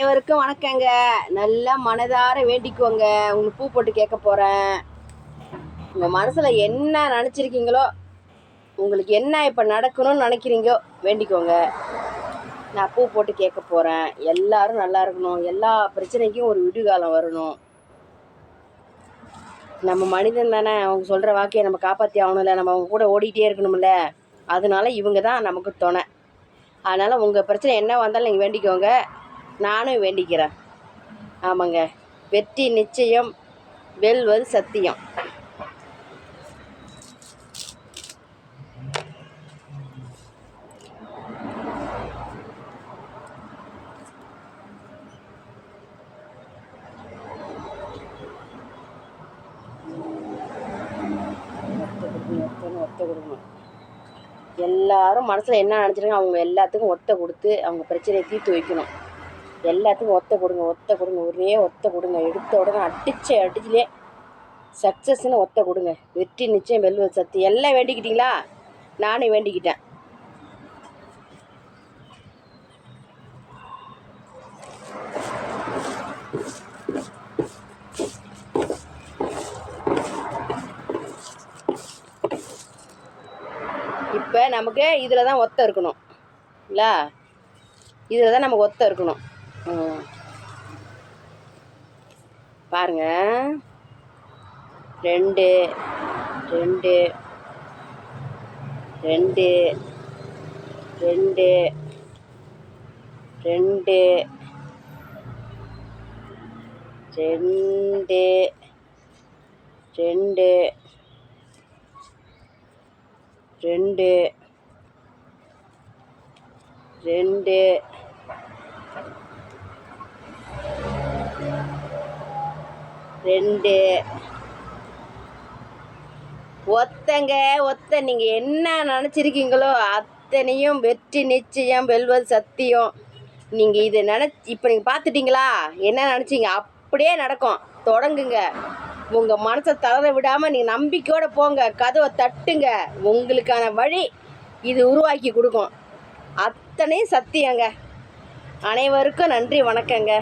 அனைவருக்கும் வணக்கங்க. நல்லா மனதார வேண்டிக்குவோங்க. உங்களுக்கு பூ போட்டு கேட்க போகிறேன். உங்கள் மனசில் என்ன நினச்சிருக்கீங்களோ, உங்களுக்கு என்ன இப்போ நடக்கணும்னு நினைக்கிறீங்களோ வேண்டிக்கோங்க. நான் பூ போட்டு கேட்க போகிறேன். எல்லாரும் நல்லா இருக்கணும். எல்லா பிரச்சனைக்கும் ஒரு விடுகாலம் வரணும். நம்ம மனிதன் தானே, அவங்க சொல்கிற வாக்கையை நம்ம காப்பாற்றி ஆகணும்ல. நம்ம அவங்க கூட ஓடிக்கிட்டே இருக்கணும்ல. அதனால இவங்க தான் நமக்கு துணை. அதனால் உங்கள் பிரச்சனை என்ன வந்தாலும் நீங்கள் வேண்டிக்கோங்க. நானும் வேண்டிக்கிறேன். ஆமாங்க, வெற்றி நிச்சயம், வெல்வது சத்தியம். ஒத்த கொடுக்கணும். எல்லாரும் மனசில் என்ன நினச்சிருக்காங்க அவங்க எல்லாத்துக்கும் ஒத்த கொடுத்து அவங்க பிரச்சனையை தீர்த்து வைக்கணும். எல்லாத்துக்கும் ஒத்த கொடுங்க, ஒத்த கொடுங்க, ஒரே ஒத்த கொடுங்க. எடுத்த உடனே அடிச்சிலே சக்ஸஸ்ன்னு ஒத்த கொடுங்க. வெற்றி நிச்சயம், வெல்வது சத்து. எல்லாம் வேண்டிக்கிட்டீங்களா? நானும் வேண்டிக்கிட்டேன். இப்போ நமக்கு இதில் தான் ஒத்த இருக்கணும் இல்ல, இதில் தான் நமக்கு ஒத்த இருக்கணும். பாருங்க, 2 2 2 2 2 2 2 2 2 2 ஒத்தங்க ஒத்த. நீங்கள் என்ன நினச்சிருக்கீங்களோ அத்தனையும் வெற்றி நிச்சயம், வெல்வது சத்தியம். நீங்கள் இதை இப்போ நீங்கள் பார்த்துட்டிங்களா? என்ன நினச்சிங்க அப்படியே நடக்கும். தொடங்குங்க. உங்கள் மனசை தளர விடாமல் நீங்கள் நம்பிக்கையோடு போங்க. கதவை தட்டுங்க. உங்களுக்கான வழி இது உருவாக்கி கொடுக்கும். அத்தனையும் சத்தியங்க. அனைவருக்கும் நன்றி, வணக்கங்க.